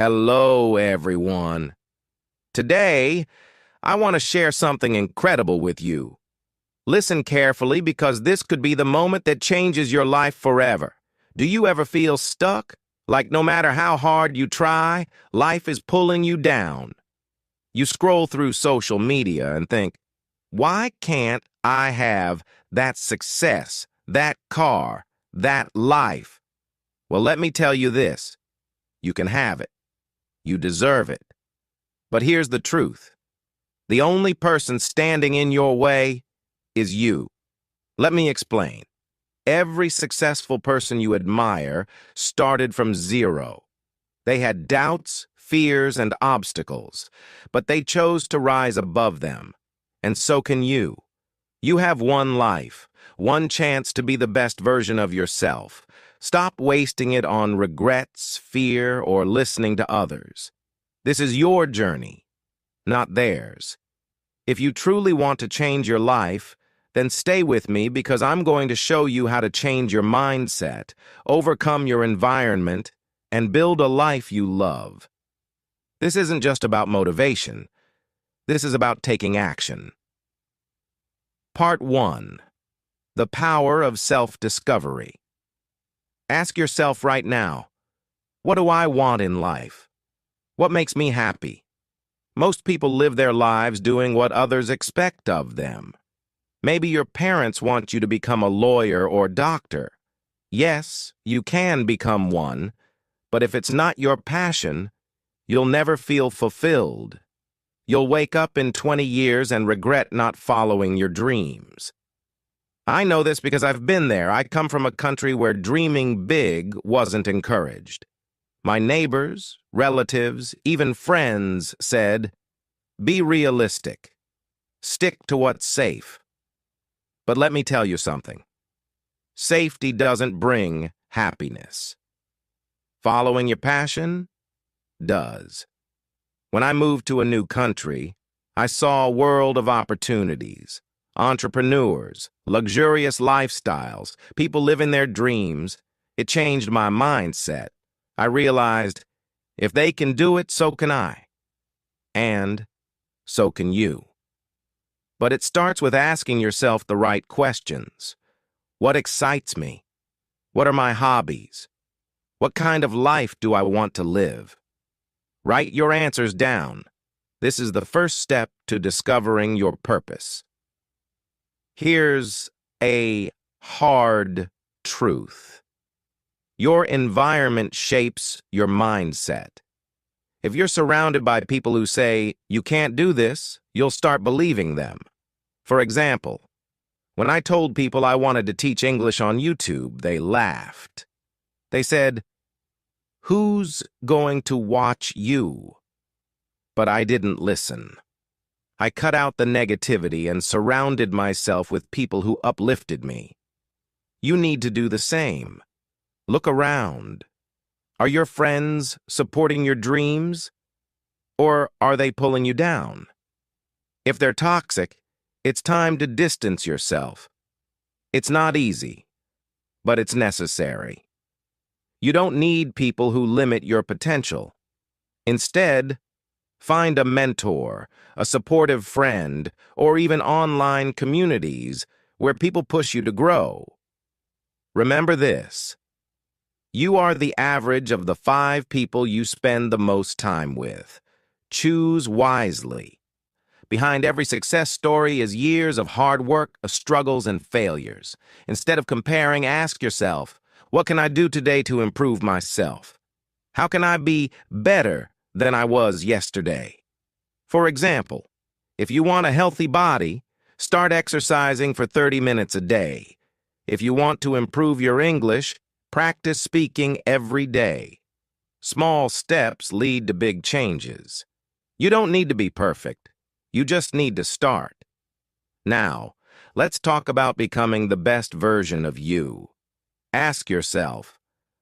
Hello, everyone. Today, I want to share something incredible with you. Listen carefully because this could be the moment that changes your life forever. Do you ever feel stuck? Like no matter how hard you try, life is pulling you down. You scroll through social media and think, why can't I have that success, that car, that life? Well, let me tell you this. You can have it. You deserve it. But here's the truth. The only person standing in your way is you. Let me explain. Every successful person you admire started from zero. They had doubts, fears, and obstacles, but they chose to rise above them. And so can you. You have one life, one chance to be the best version of yourself. Stop wasting it on regrets, fear, or listening to others. This is your journey, not theirs. If you truly want to change your life, then stay with me because I'm going to show you how to change your mindset, overcome your environment, and build a life you love. This isn't just about motivation. This is about taking action. Part 1. The Power of Self-Discovery. Ask yourself right now, what do I want in life? What makes me happy? Most people live their lives doing what others expect of them. Maybe your parents want you to become a lawyer or doctor. Yes, you can become one, but if it's not your passion, you'll never feel fulfilled. You'll wake up in 20 years and regret not following your dreams. I know this because I've been there. I come from a country where dreaming big wasn't encouraged. My neighbors, relatives, even friends said, "Be realistic. Stick to what's safe." But let me tell you something. Safety doesn't bring happiness. Following your passion does. When I moved to a new country, I saw a world of opportunities. Entrepreneurs, luxurious lifestyles, people living their dreams. It changed my mindset. I realized, if they can do it, so can I. And so can you. But it starts with asking yourself the right questions. What excites me? What are my hobbies? What kind of life do I want to live? Write your answers down. This is the first step to discovering your purpose. Here's a hard truth. Your environment shapes your mindset. If you're surrounded by people who say, "You can't do this," you'll start believing them. For example, when I told people I wanted to teach English on YouTube, they laughed. They said, "Who's going to watch you?" But I didn't listen. I cut out the negativity and surrounded myself with people who uplifted me. You need to do the same. Look around. Are your friends supporting your dreams? Or are they pulling you down? If they're toxic, it's time to distance yourself. It's not easy, but it's necessary. You don't need people who limit your potential. Instead, find a mentor, a supportive friend, or even online communities where people push you to grow. Remember this. You are the average of the 5 people you spend the most time with. Choose wisely. Behind every success story is years of hard work, struggles, and failures. Instead of comparing, ask yourself, what can I do today to improve myself? How can I be better than I was yesterday? For example, if you want a healthy body, start exercising for 30 minutes a day. If you want to improve your English, practice speaking every day. Small steps lead to big changes. You don't need to be perfect. You just need to start. Now, let's talk about becoming the best version of you. Ask yourself,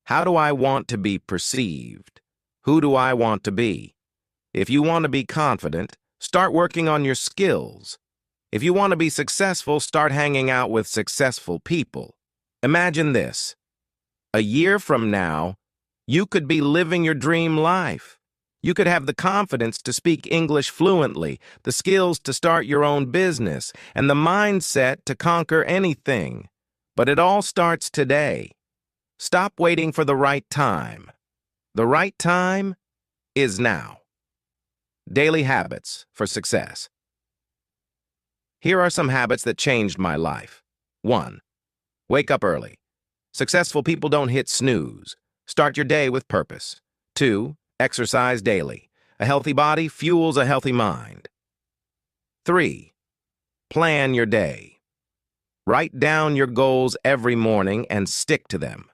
how do I want to be perceived? Who do I want to be? If you want to be confident, start working on your skills. If you want to be successful, start hanging out with successful people. Imagine this. A year from now, you could be living your dream life. You could have the confidence to speak English fluently, the skills to start your own business, and the mindset to conquer anything. But it all starts today. Stop waiting for the right time. The right time is now. Daily habits for success. Here are some habits that changed my life. 1. Wake up early. Successful people don't hit snooze. Start your day with purpose. 2. Exercise daily. A healthy body fuels a healthy mind. 3. Plan your day. Write down your goals every morning and stick to them.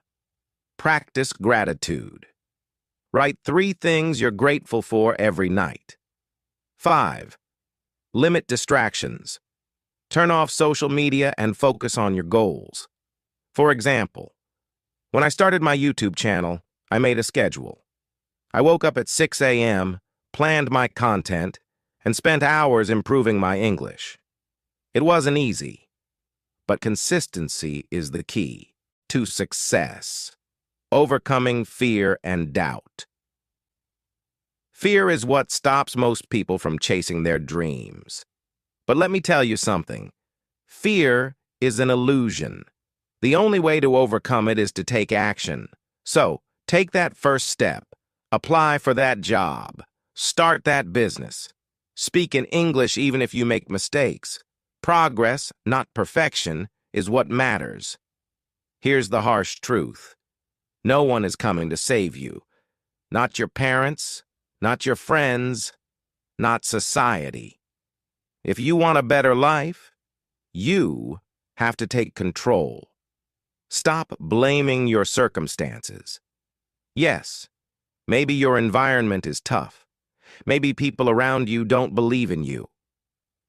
Practice gratitude. Write 3 things you're grateful for every night. 5. Limit distractions. Turn off social media and focus on your goals. For example, when I started my YouTube channel, I made a schedule. I woke up at 6 a.m., planned my content, and spent hours improving my English. It wasn't easy, but consistency is the key to success. Overcoming fear and doubt. Fear is what stops most people from chasing their dreams. But let me tell you something. Fear is an illusion. The only way to overcome it is to take action. So, take that first step. Apply for that job. Start that business. Speak in English even if you make mistakes. Progress, not perfection, is what matters. Here's the harsh truth. No one is coming to save you. Not your parents, not your friends, not society. If you want a better life, you have to take control. Stop blaming your circumstances. Yes, maybe your environment is tough. Maybe people around you don't believe in you.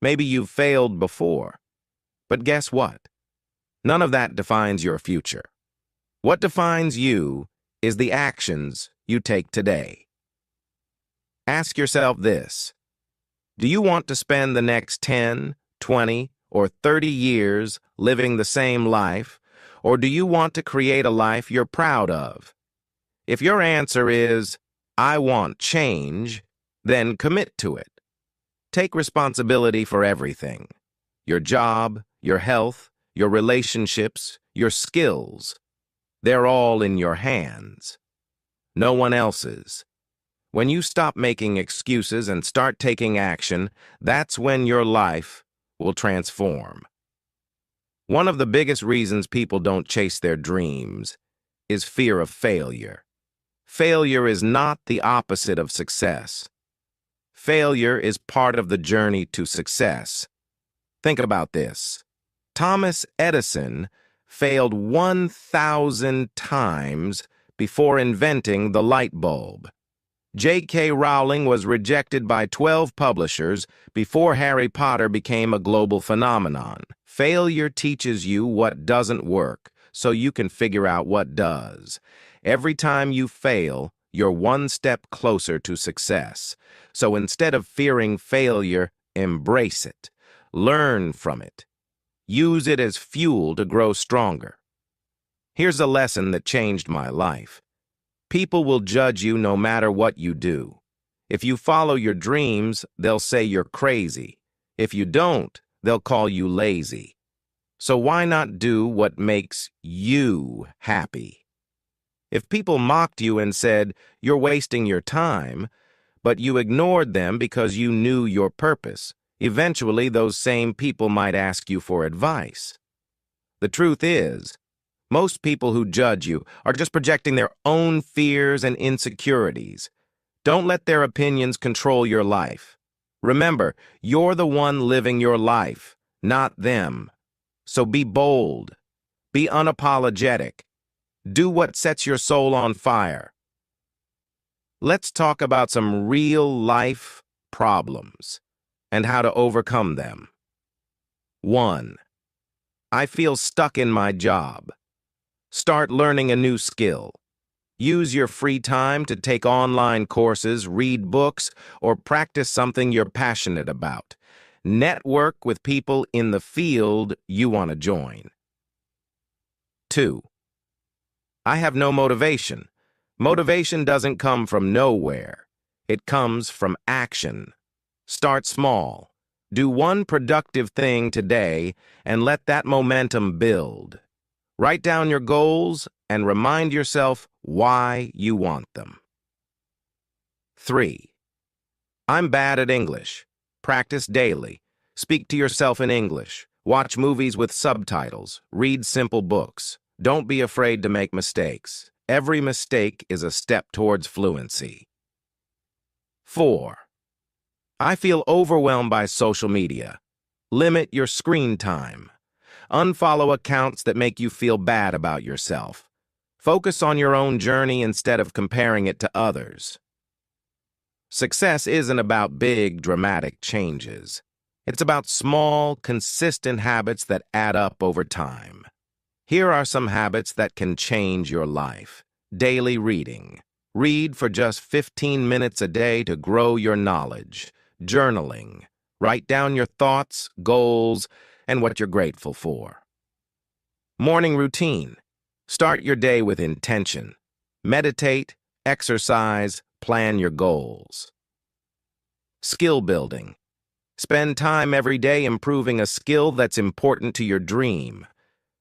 Maybe you've failed before. But guess what? None of that defines your future. What defines you is the actions you take today. Ask yourself this. Do you want to spend the next 10, 20, or 30 years living the same life, or do you want to create a life you're proud of? If your answer is, I want change, then commit to it. Take responsibility for everything. Your job, your health, your relationships, your skills. They're all in your hands. No one else's. When you stop making excuses and start taking action, that's when your life will transform. One of the biggest reasons people don't chase their dreams is fear of failure. Failure is not the opposite of success. Failure is part of the journey to success. Think about this. Thomas Edison failed 1,000 times before inventing the light bulb. J.K. Rowling was rejected by 12 publishers before Harry Potter became a global phenomenon. Failure teaches you what doesn't work, so you can figure out what does. Every time you fail, you're one step closer to success. So instead of fearing failure, embrace it. Learn from it. Use it as fuel to grow stronger. Here's a lesson that changed my life. People will judge you no matter what you do. If you follow your dreams, they'll say you're crazy. If you don't, they'll call you lazy. So why not do what makes you happy? If people mocked you and said, you're wasting your time, but you ignored them because you knew your purpose, eventually those same people might ask you for advice. The truth is, most people who judge you are just projecting their own fears and insecurities. Don't let their opinions control your life. Remember, you're the one living your life, not them. So be bold. Be unapologetic. Do what sets your soul on fire. Let's talk about some real-life problems and how to overcome them. 1. I feel stuck in my job. Start learning a new skill. Use your free time to take online courses, read books, or practice something you're passionate about. Network with people in the field you want to join. 2. I have no motivation. Motivation doesn't come from nowhere. It comes from action. Start small. Do one productive thing today and let that momentum build. Write down your goals and remind yourself why you want them. 3. I'm bad at English. Practice daily. Speak to yourself in English. Watch movies with subtitles. Read simple books. Don't be afraid to make mistakes. Every mistake is a step towards fluency. 4. I feel overwhelmed by social media. Limit your screen time. Unfollow accounts that make you feel bad about yourself. Focus on your own journey instead of comparing it to others. Success isn't about big, dramatic changes. It's about small, consistent habits that add up over time. Here are some habits that can change your life. Daily reading. Read for just 15 minutes a day to grow your knowledge. Journaling. Write down your thoughts, goals, and what you're grateful for. Morning routine. Start your day with intention. Meditate, exercise, plan your goals. Skill building. Spend time every day improving a skill that's important to your dream.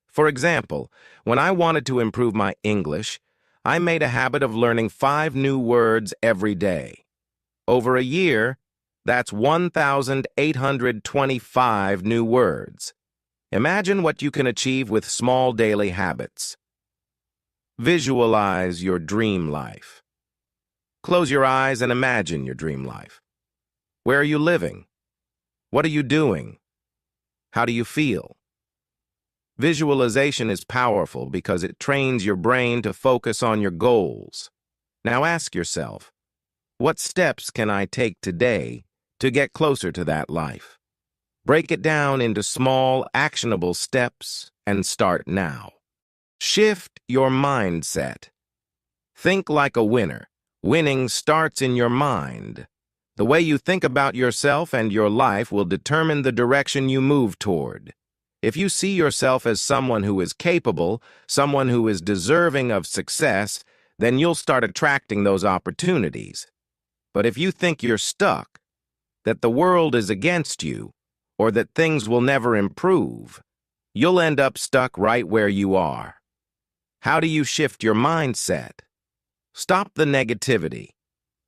For example, when I wanted to improve my English, I made a habit of learning 5 new words every day. Over a year, that's 1,825 new words. Imagine what you can achieve with small daily habits. Visualize your dream life. Close your eyes and imagine your dream life. Where are you living? What are you doing? How do you feel? Visualization is powerful because it trains your brain to focus on your goals. Now ask yourself, what steps can I take today to get closer to that life? Break it down into small, actionable steps and start now. Shift your mindset. Think like a winner. Winning starts in your mind. The way you think about yourself and your life will determine the direction you move toward. If you see yourself as someone who is capable, someone who is deserving of success, then you'll start attracting those opportunities. But if you think you're stuck, that the world is against you, or that things will never improve, you'll end up stuck right where you are. How do you shift your mindset? Stop the negativity.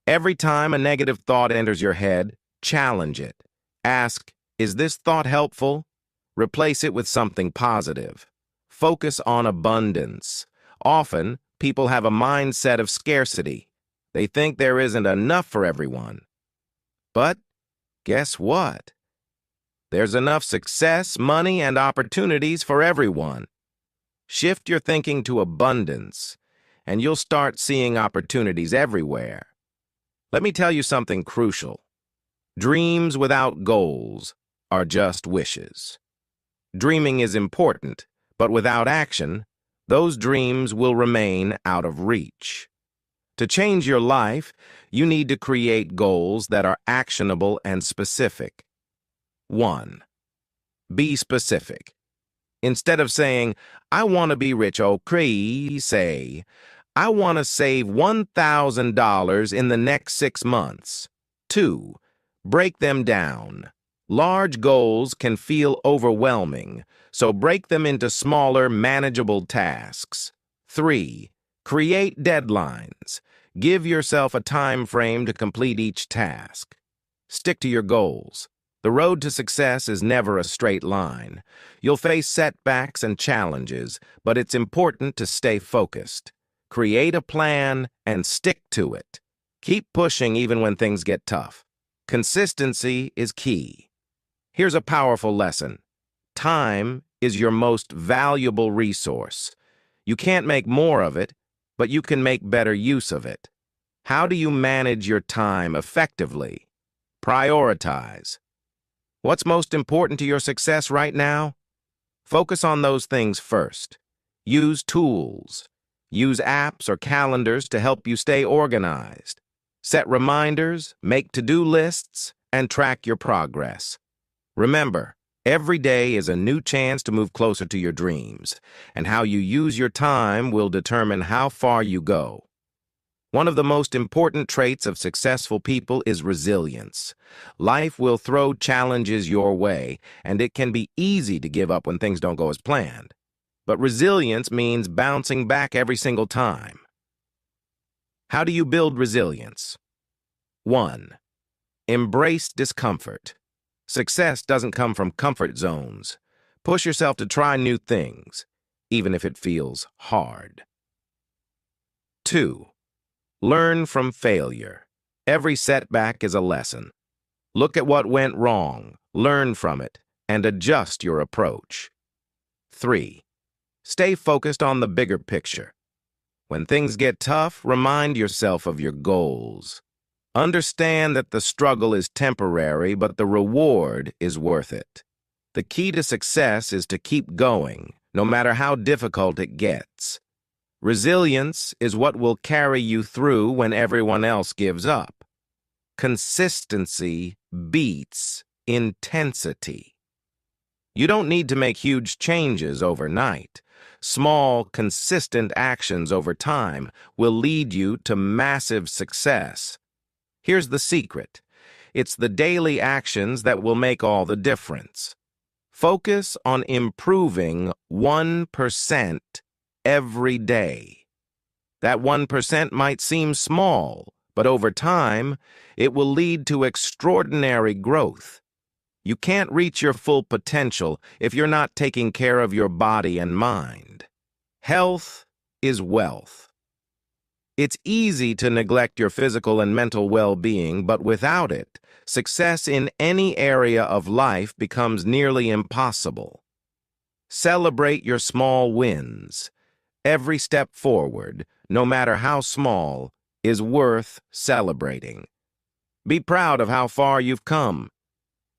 Every time a negative thought enters your head, challenge it. Ask, is this thought helpful? Replace it with something positive. Focus on abundance. Often, people have a mindset of scarcity. They think there isn't enough for everyone. But guess what? There's enough success, money, and opportunities for everyone. Shift your thinking to abundance, and you'll start seeing opportunities everywhere. Let me tell you something crucial. Dreams without goals are just wishes. Dreaming is important, but without action, those dreams will remain out of reach. To change your life, you need to create goals that are actionable and specific. 1. Be specific. Instead of saying, I want to be rich, say, I want to save $1,000 in the next 6 months. 2. Break them down. Large goals can feel overwhelming, so break them into smaller, manageable tasks. 3. Create deadlines. Give yourself a time frame to complete each task. Stick to your goals. The road to success is never a straight line. You'll face setbacks and challenges, but it's important to stay focused. Create a plan and stick to it. Keep pushing even when things get tough. Consistency is key. Here's a powerful lesson. Time is your most valuable resource. You can't make more of it, but you can make better use of it. How do you manage your time effectively? Prioritize. What's most important to your success right now? Focus on those things first. Use tools. Use apps or calendars to help you stay organized. Set reminders, make to-do lists, and track your progress. Remember, every day is a new chance to move closer to your dreams, and how you use your time will determine how far you go. One of the most important traits of successful people is resilience. Life will throw challenges your way, and it can be easy to give up when things don't go as planned. But resilience means bouncing back every single time. How do you build resilience? 1. Embrace discomfort. Success doesn't come from comfort zones. Push yourself to try new things, even if it feels hard. 2. Learn from failure. Every setback is a lesson. Look at what went wrong, learn from it, and adjust your approach. 3. Stay focused on the bigger picture. When things get tough, remind yourself of your goals. Understand that the struggle is temporary, but the reward is worth it. The key to success is to keep going, no matter how difficult it gets. Resilience is what will carry you through when everyone else gives up. Consistency beats intensity. You don't need to make huge changes overnight. Small, consistent actions over time will lead you to massive success. Here's the secret. It's the daily actions that will make all the difference. Focus on improving 1% every day. That 1% might seem small, but over time, it will lead to extraordinary growth. You can't reach your full potential if you're not taking care of your body and mind. Health is wealth. It's easy to neglect your physical and mental well-being, but without it, success in any area of life becomes nearly impossible. Celebrate your small wins. Every step forward, no matter how small, is worth celebrating. Be proud of how far you've come.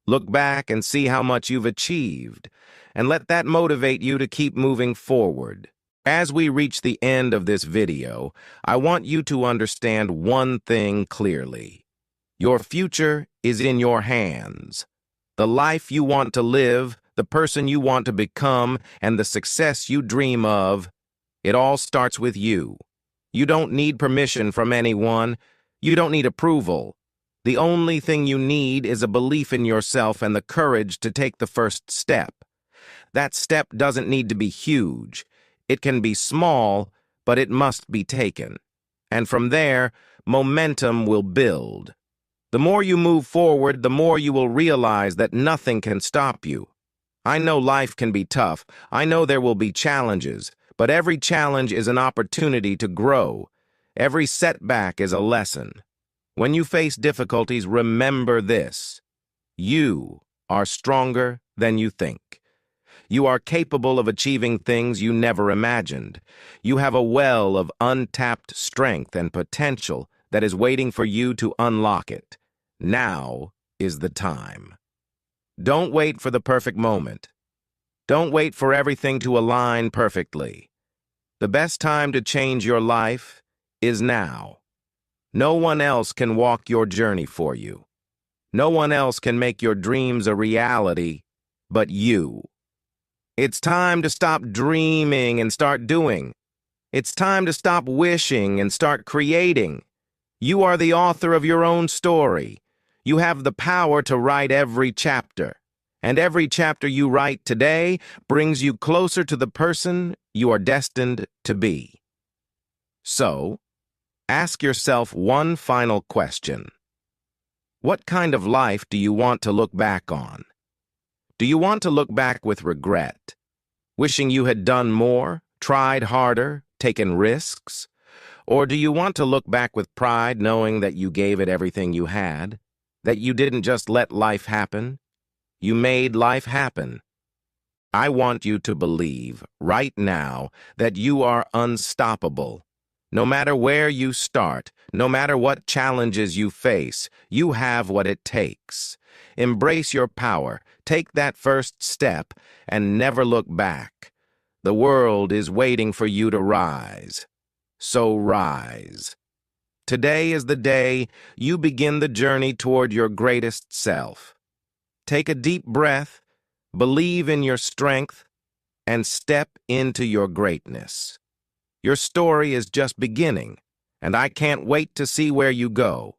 Look back and see how much you've achieved, and let that motivate you to keep moving forward. As we reach the end of this video, I want you to understand one thing clearly. Your future is in your hands. The life you want to live, the person you want to become, and the success you dream of, it all starts with you. You don't need permission from anyone. You don't need approval. The only thing you need is a belief in yourself and the courage to take the first step. That step doesn't need to be huge. It can be small, but it must be taken. And from there, momentum will build. The more you move forward, the more you will realize that nothing can stop you. I know life can be tough. I know there will be challenges, but every challenge is an opportunity to grow. Every setback is a lesson. When you face difficulties, remember this. You are stronger than you think. You are capable of achieving things you never imagined. You have a well of untapped strength and potential that is waiting for you to unlock it. Now is the time. Don't wait for the perfect moment. Don't wait for everything to align perfectly. The best time to change your life is now. No one else can walk your journey for you. No one else can make your dreams a reality but you. It's time to stop dreaming and start doing. It's time to stop wishing and start creating. You are the author of your own story. You have the power to write every chapter. And every chapter you write today brings you closer to the person you are destined to be. So, ask yourself one final question. What kind of life do you want to look back on? Do you want to look back with regret, wishing you had done more, tried harder, taken risks? Or do you want to look back with pride, knowing that you gave it everything you had, that you didn't just let life happen? You made life happen. I want you to believe, right now, that you are unstoppable. No matter where you start, no matter what challenges you face, you have what it takes. Embrace your power, take that first step, and never look back. The world is waiting for you to rise. So rise. Today is the day you begin the journey toward your greatest self. Take a deep breath, believe in your strength, and step into your greatness. Your story is just beginning, and I can't wait to see where you go.